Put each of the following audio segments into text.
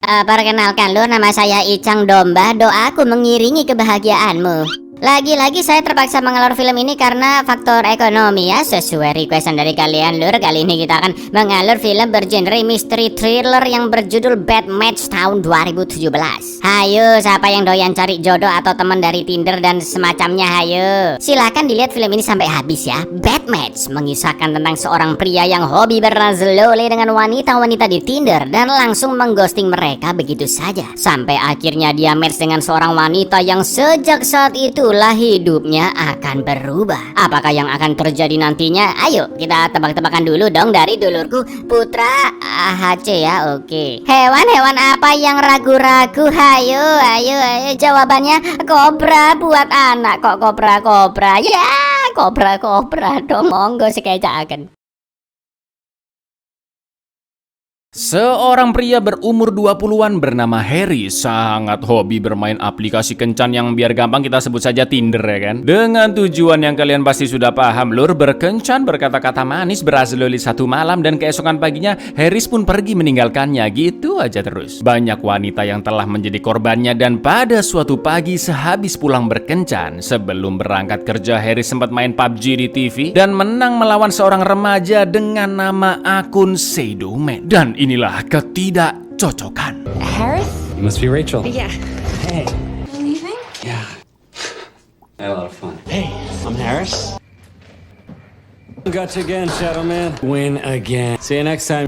Perkenalkan Lur, nama saya Icang Domba. Doaku mengiringi kebahagiaanmu. Lagi-lagi saya terpaksa mengalur film ini karena faktor ekonomi ya. Sesuai requestan dari kalian Lur, kali ini kita akan mengalur film bergenre misteri thriller yang berjudul Bad Match tahun 2017. Hayo, siapa yang doyan cari jodoh atau teman dari Tinder dan semacamnya, hayo silahkan dilihat film ini sampai habis ya. Bad Match mengisahkan tentang seorang pria yang hobi berazlole dengan wanita-wanita di Tinder dan langsung mengghosting mereka begitu saja. Sampai akhirnya dia match dengan seorang wanita yang sejak saat itu hidupnya akan berubah. Apakah yang akan terjadi nantinya? Ayo kita tebak-tebakan dulu dong dari dulurku Putra AHC ya. Oke. Hewan-hewan apa yang ragu-ragu? Ayo jawabannya kobra buat anak kok. Kobra ya, kobra dong, monggo sekejaken. Seorang pria berumur 20-an bernama Harry sangat hobi bermain aplikasi kencan yang biar gampang kita sebut saja Tinder ya kan. Dengan tujuan yang kalian pasti sudah paham Lur, berkencan, berkata-kata manis, berazloli satu malam dan keesokan paginya Harry pun pergi meninggalkannya, gitu aja terus. Banyak wanita yang telah menjadi korbannya dan pada suatu pagi sehabis pulang berkencan, sebelum berangkat kerja Harry sempat main PUBG di TV dan menang melawan seorang remaja dengan nama akun Shadowman. Dan inilah ketidakcocokan. Harris? You must be Rachel. Yeah. Hey. Leaving? Yeah. I had a lot of fun. Hey, I'm Harris. Got you again, Shadow Man. Win again. See you next time.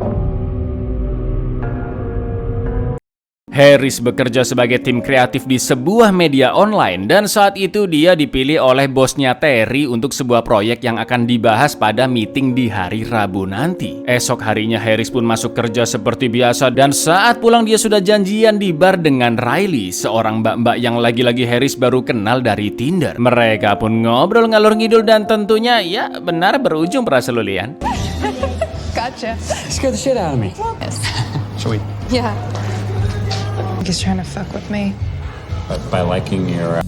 Harris bekerja sebagai tim kreatif di sebuah media online dan saat itu dia dipilih oleh bosnya Terry untuk sebuah proyek yang akan dibahas pada meeting di hari Rabu nanti. Esok harinya Harris pun masuk kerja seperti biasa dan saat pulang dia sudah janjian di bar dengan Riley, seorang mbak-mbak yang lagi-lagi Harris baru kenal dari Tinder. Mereka pun ngobrol ngalur ngidul dan tentunya ya benar berujung perasaan. Gotcha. You scared the shit out of me. Should we? Yeah. He's trying to fuck with me. By liking your.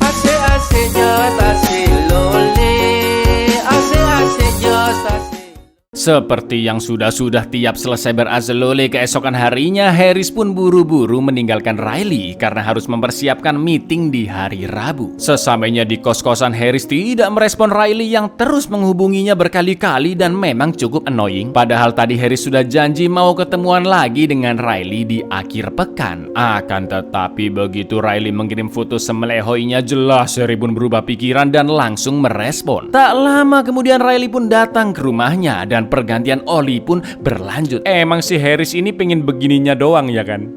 Seperti yang sudah tiap selesai berazlole keesokan harinya, Harris pun buru-buru meninggalkan Riley karena harus mempersiapkan meeting di hari Rabu. Sesampainya di kos-kosan, Harris tidak merespon Riley yang terus menghubunginya berkali-kali dan memang cukup annoying. Padahal tadi Harris sudah janji mau ketemuan lagi dengan Riley di akhir pekan. Akan tetapi begitu Riley mengirim foto semelehoinya, jelas Harry pun berubah pikiran dan langsung merespon. Tak lama kemudian Riley pun datang ke rumahnya dan pergantian oli pun berlanjut. Emang si Harris ini pengen begininya doang ya kan?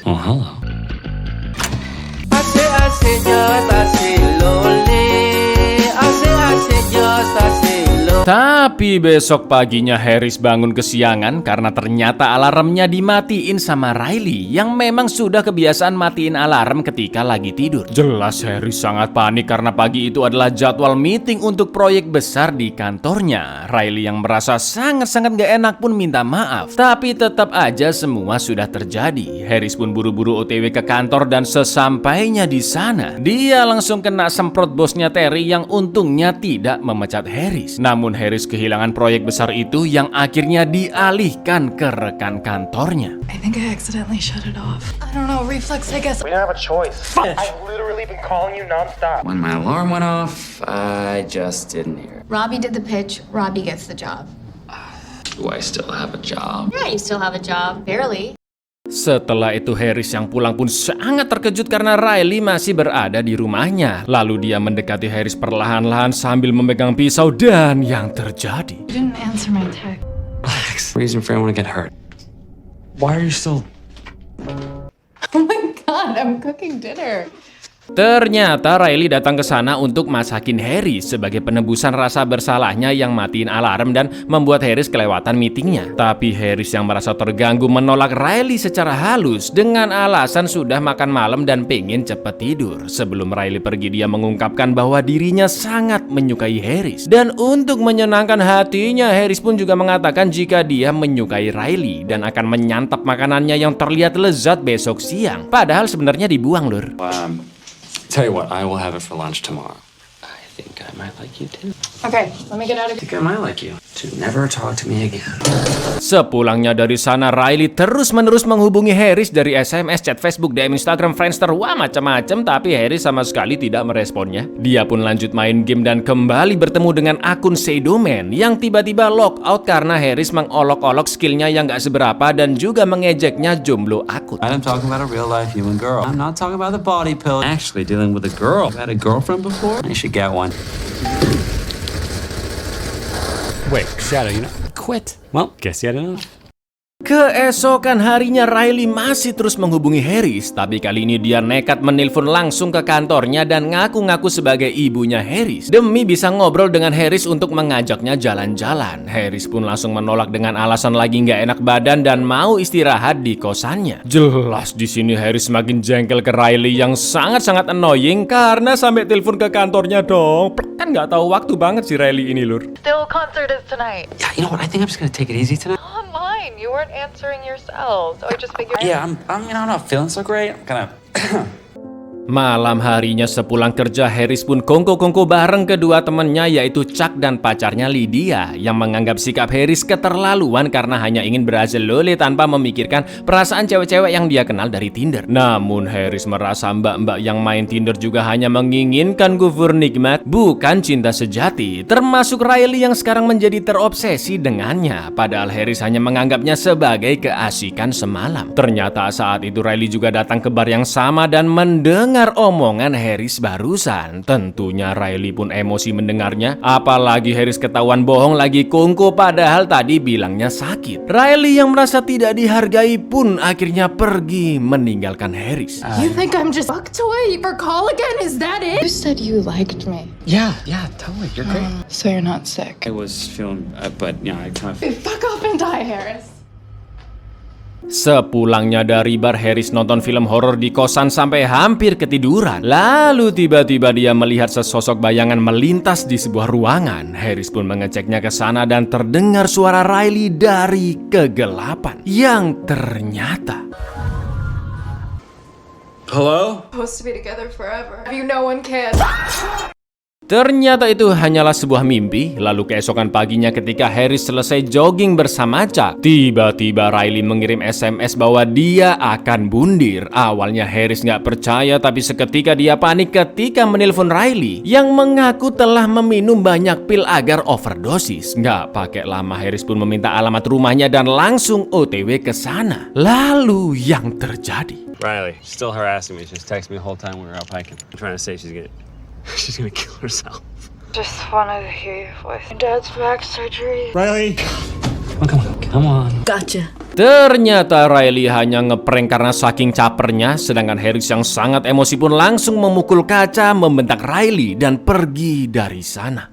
Oh, hello. Tapi besok paginya Harris bangun kesiangan karena ternyata alarmnya dimatiin sama Riley yang memang sudah kebiasaan matiin alarm ketika lagi tidur. Jelas Harris sangat panik karena pagi itu adalah jadwal meeting untuk proyek besar di kantornya. Riley yang merasa sangat-sangat gak enak pun minta maaf. Tapi tetap aja semua sudah terjadi. Harris pun buru-buru OTW ke kantor dan sesampainya di sana, dia langsung kena semprot bosnya Terry yang untungnya tidak memecat Harris. Namun Harris kehilangan proyek besar itu yang akhirnya dialihkan ke rekan kantornya. I think I accidentally shut it off. I don't know, reflex, I guess. We don't have a choice. I've literally been calling you nonstop. When my alarm went off, I just didn't hear it. Robbie did the pitch, Robbie gets the job. Do I still have a job? Yeah, you still have a job, barely. Setelah itu Harris yang pulang pun sangat terkejut karena Riley masih berada di rumahnya. Lalu dia mendekati Harris perlahan-lahan sambil memegang pisau dan yang terjadi. You didn't answer my text. Relax. Reason for everyone to get hurt. Why are you still? Oh my god, I'm cooking dinner. Ternyata Riley datang ke sana untuk masakin Harry sebagai penebusan rasa bersalahnya yang matiin alarm dan membuat Harris kelewatan meetingnya. Tapi Harris yang merasa terganggu menolak Riley secara halus dengan alasan sudah makan malam dan pengen cepet tidur. Sebelum Riley pergi, dia mengungkapkan bahwa dirinya sangat menyukai Harris. Dan untuk menyenangkan hatinya, Harris pun juga mengatakan jika dia menyukai Riley dan akan menyantap makanannya yang terlihat lezat besok siang. Padahal sebenarnya dibuang, Lur. Tell you what, I will have it for lunch tomorrow. I think I might like you too. Okay, let me get out of I think I might like you. To never talk to me again. Sepulangnya dari sana, Riley terus-menerus menghubungi Harris dari SMS, chat Facebook, DM, Instagram, Friendster, wah macam-macam, tapi Harris sama sekali tidak meresponnya. Dia pun lanjut main game dan kembali bertemu dengan akun Shadowman yang tiba-tiba lockout karena Harris mengolok-olok skillnya yang gak seberapa dan juga mengejeknya jomblo akut. I'm talking about a real life human girl. I'm not talking about the body pill. Actually dealing with a girl. You had a girlfriend before? You should get one. Wait, Shadow, you know, quit. Well, guess you had enough. Keesokan harinya Riley masih terus menghubungi Harris, tapi kali ini dia nekat menelpon langsung ke kantornya dan ngaku-ngaku sebagai ibunya Harris demi bisa ngobrol dengan Harris untuk mengajaknya jalan-jalan. Harris pun langsung menolak dengan alasan lagi nggak enak badan dan mau istirahat di kosannya. Jelas di sini Harris makin jengkel ke Riley yang sangat-sangat annoying karena sampai telepon ke kantornya dong. Kan nggak tahu waktu banget si Riley ini, Lur. Still concert is tonight. Yeah, you know what? I think I'm just gonna take it easy tonight. Online, you weren't answering yourselves. I just figured. Yeah, I'm you know, I'm not feeling so great. I'm gonna. Malam harinya sepulang kerja, Harris pun kongko-kongko bareng kedua temannya yaitu Chuck dan pacarnya Lydia yang menganggap sikap Harris keterlaluan karena hanya ingin berhasil lole tanpa memikirkan perasaan cewek-cewek yang dia kenal dari Tinder. Namun Harris merasa mbak-mbak yang main Tinder juga hanya menginginkan gufur nikmat, bukan cinta sejati. Termasuk Riley yang sekarang menjadi terobsesi dengannya, padahal Harris hanya menganggapnya sebagai keasikan semalam. Ternyata saat itu Riley juga datang ke bar yang sama dan mendengar omongan Harris barusan. Tentunya Riley pun emosi mendengarnya, apalagi Harris ketahuan bohong lagi kongko padahal tadi bilangnya sakit. Riley yang merasa tidak dihargai pun akhirnya pergi meninggalkan Harris. You think I'm just fucked away for call again? Is that it? You said you liked me. Yeah, totally. You're great. So you're not sick. I was feeling, but yeah, I kind of. Fuck off and die, Harris. Sepulangnya dari bar, Harris nonton film horor di kosan sampai hampir ketiduran. Lalu tiba-tiba dia melihat sesosok bayangan melintas di sebuah ruangan. Harris pun mengeceknya ke sana dan terdengar suara Riley dari kegelapan yang ternyata Hello? Supposed to be together forever. You no one can. ternyata itu hanyalah sebuah mimpi. Lalu keesokan paginya ketika Harris selesai jogging bersama Chuck, tiba-tiba Riley mengirim SMS bahwa dia akan bundir. Awalnya Harris nggak percaya, tapi seketika dia panik ketika menelpon Riley yang mengaku telah meminum banyak pil agar overdosis. Nggak pakai lama Harris pun meminta alamat rumahnya dan langsung OTW ke sana. Lalu yang terjadi, Riley, she's still harassing me. She's texting me the whole time we were out hiking. I'm trying to say she's gonna kill herself. Just wanted to hear your voice. My dad's back surgery. Riley! Come on. Gotcha. ternyata Riley hanya ngeprank karena saking capernya, sedangkan Harris yang sangat emosi pun langsung memukul kaca, membentak Riley dan pergi dari sana.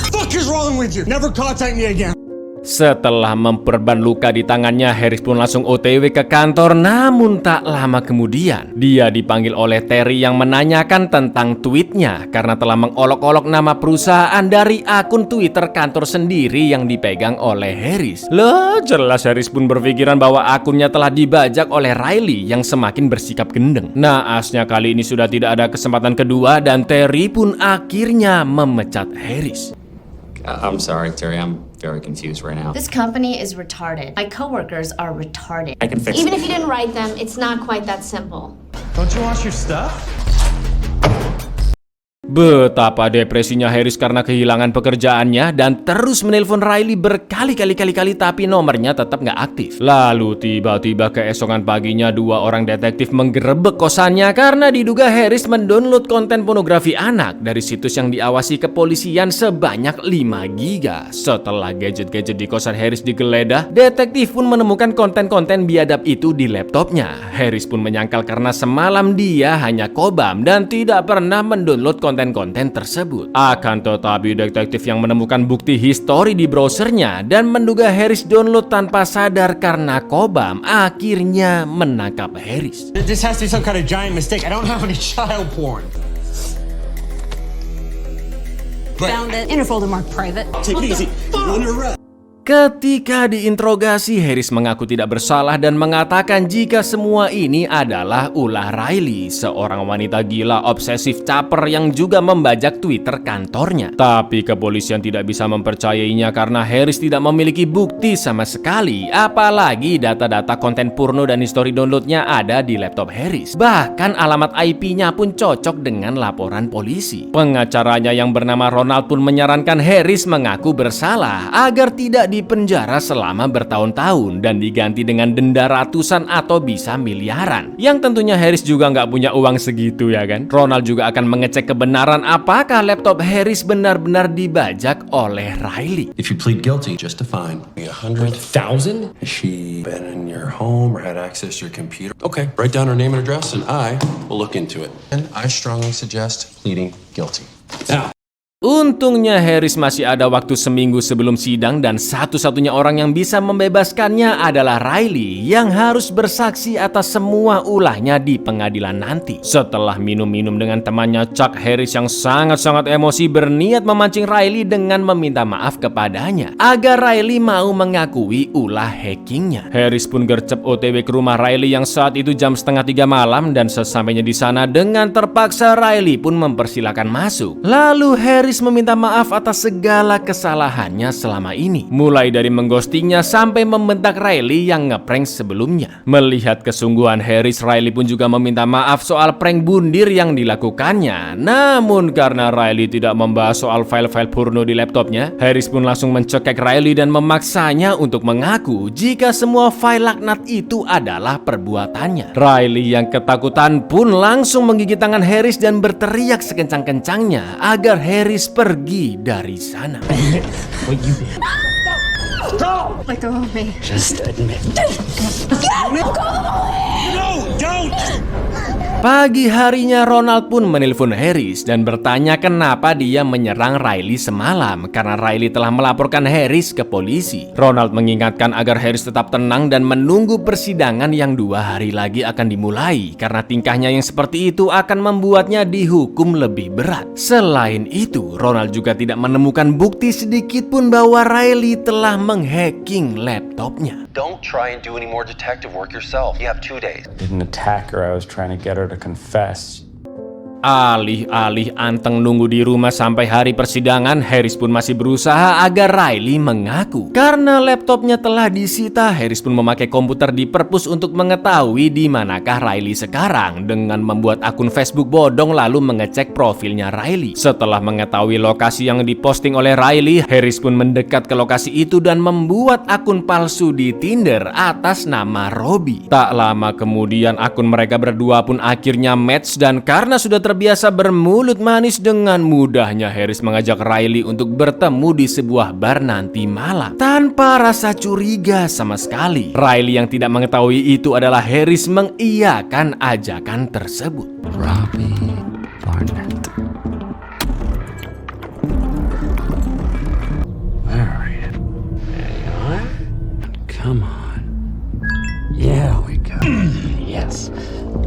Fuck is wrong with you? Never contact me again. Setelah memperban luka di tangannya, Harris pun langsung OTW ke kantor. Namun tak lama kemudian, dia dipanggil oleh Terry yang menanyakan tentang tweetnya karena telah mengolok-olok nama perusahaan dari akun Twitter kantor sendiri yang dipegang oleh Harris. Loh, jelas Harris pun berpikiran bahwa akunnya telah dibajak oleh Riley yang semakin bersikap gendeng. Naasnya kali ini sudah tidak ada kesempatan kedua dan Terry pun akhirnya memecat Harris. I'm sorry, Terry. I'm very confused right now. This company is retarded. My coworkers are retarded. I can fix Even it. if you didn't write them, it's not quite that simple. Don't you wash your stuff? Betapa depresinya Harris karena kehilangan pekerjaannya dan terus menelpon Riley berkali-kali tapi nomornya tetap nggak aktif. Lalu tiba-tiba keesokan paginya dua orang detektif menggerebek kosannya karena diduga Harris mendownload konten pornografi anak dari situs yang diawasi kepolisian sebanyak 5 giga. Setelah gadget-gadget di kosan Harris digeledah, detektif pun menemukan konten-konten biadab itu di laptopnya. Harris pun menyangkal karena semalam dia hanya kobam dan tidak pernah mendownload konten-konten tersebut. Akan tetapi detektif yang menemukan bukti histori di browsernya dan menduga Harris download tanpa sadar karena kobam, akhirnya menangkap Harris. This has to be some kind of giant mistake. I don't have any child porn. Found it in a folder marked private. Take it easy. You're under arrest. Ketika diinterogasi, Harris mengaku tidak bersalah dan mengatakan jika semua ini adalah ulah Riley, seorang wanita gila obsesif caper yang juga membajak Twitter kantornya. Tapi kepolisian tidak bisa mempercayainya karena Harris tidak memiliki bukti sama sekali, apalagi data-data konten porno dan histori downloadnya ada di laptop Harris. Bahkan alamat IP-nya pun cocok dengan laporan polisi. Pengacaranya yang bernama Ronald pun menyarankan Harris mengaku bersalah agar tidak dipenjara selama bertahun-tahun dan diganti dengan denda ratusan atau bisa miliaran. Yang tentunya Harris juga nggak punya uang segitu ya kan. Ronald juga akan mengecek kebenaran apakah laptop Harris benar-benar dibajak oleh Riley. If you plead guilty, just a fine. 100,000? Has she been in your home or had access to your computer? Okay, write down her name and address and I will look into it. And I strongly suggest pleading guilty. Now, untungnya Harris masih ada waktu seminggu sebelum sidang dan satu-satunya orang yang bisa membebaskannya adalah Riley yang harus bersaksi atas semua ulahnya di pengadilan nanti. Setelah minum-minum dengan temannya Chuck, Harris yang sangat-sangat emosi berniat memancing Riley dengan meminta maaf kepadanya agar Riley mau mengakui ulah hackingnya. Harris pun gercep OTW ke rumah Riley yang saat itu jam 2:30 malam dan sesampainya di sana dengan terpaksa Riley pun mempersilahkan masuk. Lalu Harris meminta maaf atas segala kesalahannya selama ini, mulai dari mengghostingnya sampai membentak Riley yang ngeprank sebelumnya. Melihat kesungguhan Harris, Riley pun juga meminta maaf soal prank bundir yang dilakukannya. Namun karena Riley tidak membahas soal file-file porno di laptopnya, Harris pun langsung mencekik Riley dan memaksanya untuk mengaku jika semua file laknat itu adalah perbuatannya. Riley yang ketakutan pun langsung menggigit tangan Harris dan berteriak sekencang-kencangnya agar Harris pergi dari sana. Let go of me. just admit. No, don't! Pagi harinya Ronald pun menelpon Harris dan bertanya kenapa dia menyerang Riley semalam karena Riley telah melaporkan Harris ke polisi. Ronald mengingatkan agar Harris tetap tenang dan menunggu persidangan yang 2 hari lagi akan dimulai karena tingkahnya yang seperti itu akan membuatnya dihukum lebih berat. Selain itu, Ronald juga tidak menemukan bukti sedikit pun bahwa Riley telah menghacking laptopnya. Don't try and do any more detective work yourself. You have 2 days. I didn't attack her, I was trying to get her to confess. Alih-alih anteng nunggu di rumah sampai hari persidangan, Harris pun masih berusaha agar Riley mengaku. Karena laptopnya telah disita, Harris pun memakai komputer di perpus untuk mengetahui di manakah Riley sekarang dengan membuat akun Facebook bodong lalu mengecek profilnya Riley. Setelah mengetahui lokasi yang diposting oleh Riley, Harris pun mendekat ke lokasi itu dan membuat akun palsu di Tinder atas nama Robbie. Tak lama kemudian akun mereka berdua pun akhirnya match dan karena sudah terbiasa bermulut manis, dengan mudahnya Harris mengajak Riley untuk bertemu di sebuah bar nanti malam tanpa rasa curiga sama sekali. Riley yang tidak mengetahui itu adalah Harris mengiyakan ajakan tersebut. Robbie Barnett. Where are you? There you are. Come on. Yeah, we go. Yes.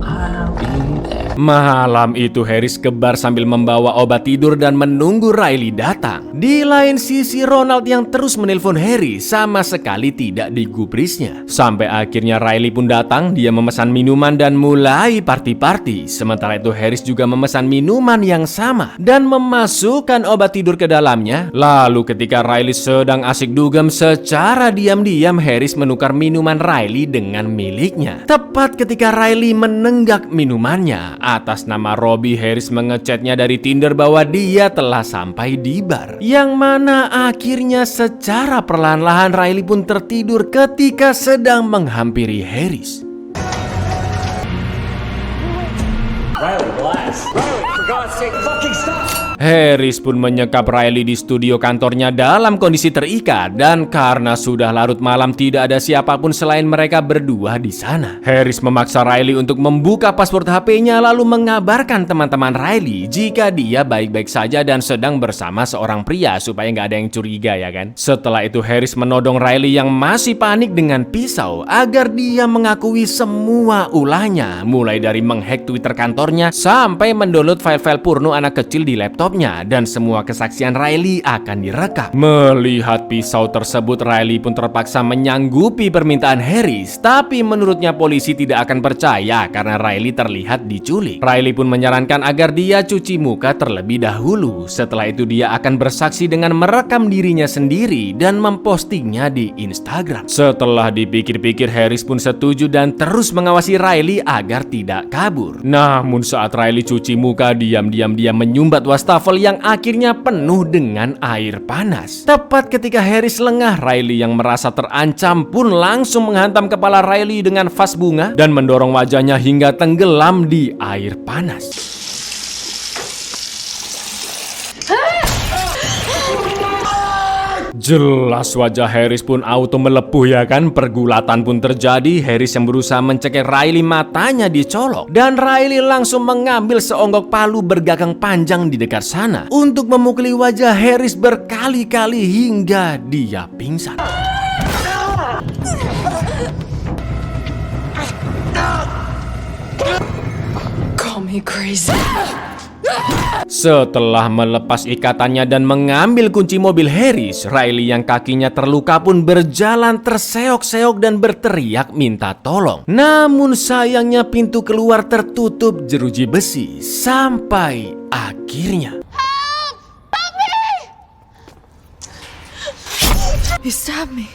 I'll be there. Malam itu Harris ke bar sambil membawa obat tidur dan menunggu Riley datang. Di lain sisi, Ronald yang terus menelpon Harris sama sekali tidak digubrisnya. Sampai akhirnya Riley pun datang, dia memesan minuman dan mulai party-party. Sementara itu Harris juga memesan minuman yang sama dan memasukkan obat tidur ke dalamnya. Lalu ketika Riley sedang asik dugem, secara diam-diam Harris menukar minuman Riley dengan miliknya. Tepat ketika Riley menenggak minumannya, atas nama Robbie, Harris mengechatnya dari Tinder bahwa dia telah sampai di bar. Yang mana akhirnya secara perlahan-lahan Riley pun tertidur ketika sedang menghampiri Harris. Riley, relax. Riley, for God's sake, fucking stop! Harris pun menyekap Riley di studio kantornya dalam kondisi terikat dan karena sudah larut malam tidak ada siapapun selain mereka berdua di sana. Harris memaksa Riley untuk membuka password HP-nya lalu mengabarkan teman-teman Riley jika dia baik-baik saja dan sedang bersama seorang pria supaya nggak ada yang curiga ya kan. Setelah itu Harris menodong Riley yang masih panik dengan pisau agar dia mengakui semua ulahnya, mulai dari menghack Twitter kantornya sampai mendownload file file porno anak kecil di laptopnya dan semua kesaksian Riley akan direkam. Melihat pisau tersebut, Riley pun terpaksa menyanggupi permintaan Harris, tapi menurutnya polisi tidak akan percaya karena Riley terlihat diculik. Riley pun menyarankan agar dia cuci muka terlebih dahulu. Setelah itu dia akan bersaksi dengan merekam dirinya sendiri dan mempostingnya di Instagram. Setelah dipikir-pikir, Harris pun setuju dan terus mengawasi Riley agar tidak kabur. Namun saat Riley cuci muka, diam-diam dia menyumbat wastafel yang akhirnya penuh dengan air panas. Tepat ketika Harris lengah, Riley yang merasa terancam pun langsung menghantam kepala Riley dengan vas bunga dan mendorong wajahnya hingga tenggelam di air panas. Jelas wajah Harris pun auto melepuh ya kan. Pergulatan pun terjadi. Harris yang berusaha mencekik Riley, matanya dicolok, dan Riley langsung mengambil seonggok palu bergagang panjang di dekat sana untuk memukuli wajah Harris berkali-kali hingga dia pingsan. Call me crazy. Setelah melepas ikatannya dan mengambil kunci mobil Harris, Riley yang kakinya terluka pun berjalan terseok-seok dan berteriak minta tolong. Namun sayangnya pintu keluar tertutup jeruji besi sampai akhirnya. He stabbed me.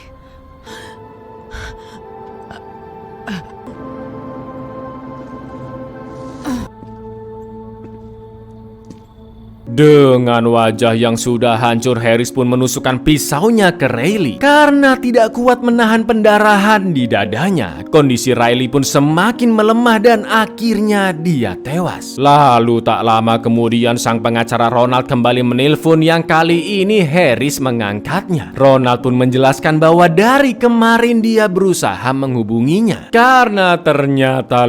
Dengan wajah yang sudah hancur, Harris pun menusukkan pisaunya ke Riley karena tidak kuat menahan pendarahan di dadanya. Kondisi Riley pun semakin melemah dan akhirnya dia tewas. Lalu tak lama kemudian sang pengacara Ronald kembali menelpon, yang kali ini Harris mengangkatnya. Ronald pun menjelaskan bahwa dari kemarin dia berusaha menghubunginya karena ternyata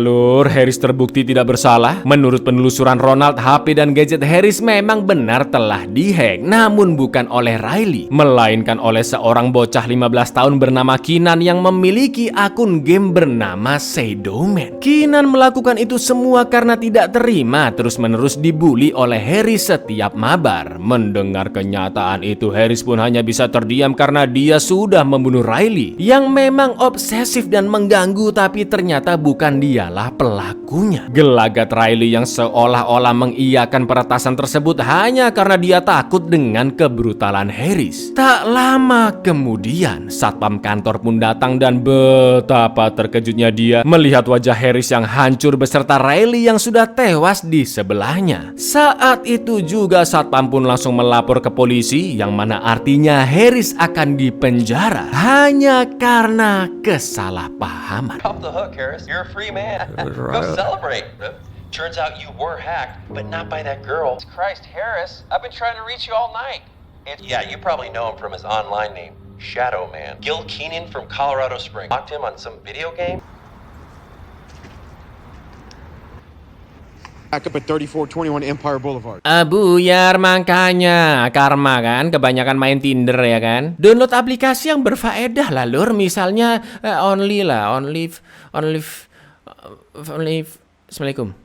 Harris terbukti tidak bersalah. Menurut penelusuran Ronald, HP dan gadget Harris memang benar telah dihack, namun bukan oleh Riley, melainkan oleh seorang bocah 15 tahun bernama Keenan yang memiliki akun game bernama Shadowman. Keenan melakukan itu semua karena tidak terima terus-menerus dibully oleh Harris setiap mabar. Mendengar kenyataan itu, Harris pun hanya bisa terdiam karena dia sudah membunuh Riley yang memang obsesif dan mengganggu, tapi ternyata bukan dialah pelakunya. Gelagat Riley yang seolah-olah mengiyakan peretasan tersebut hanya karena dia takut dengan kebrutalan Harris. Tak lama kemudian, satpam kantor pun datang dan betapa terkejutnya dia melihat wajah Harris yang hancur beserta Riley yang sudah tewas di sebelahnya. Saat itu juga satpam pun langsung melapor ke polisi, yang mana artinya Harris akan dipenjara hanya karena kesalahpahaman. Off the hook, Harris. You're a free man. Go celebrate. Turns out you were hacked, but not by that girl. Christ, Harris, I've been trying to reach you all night. Yeah, you probably know him from his online name, Shadow Man. Gil Keenan from Colorado Springs. Locked him on some video game. Back up at 3421 Empire Boulevard. Buyar, makanya karma kan, kebanyakan main Tinder ya kan. Download aplikasi yang berfaedah lah Lur, misalnya Only. Assalamualaikum.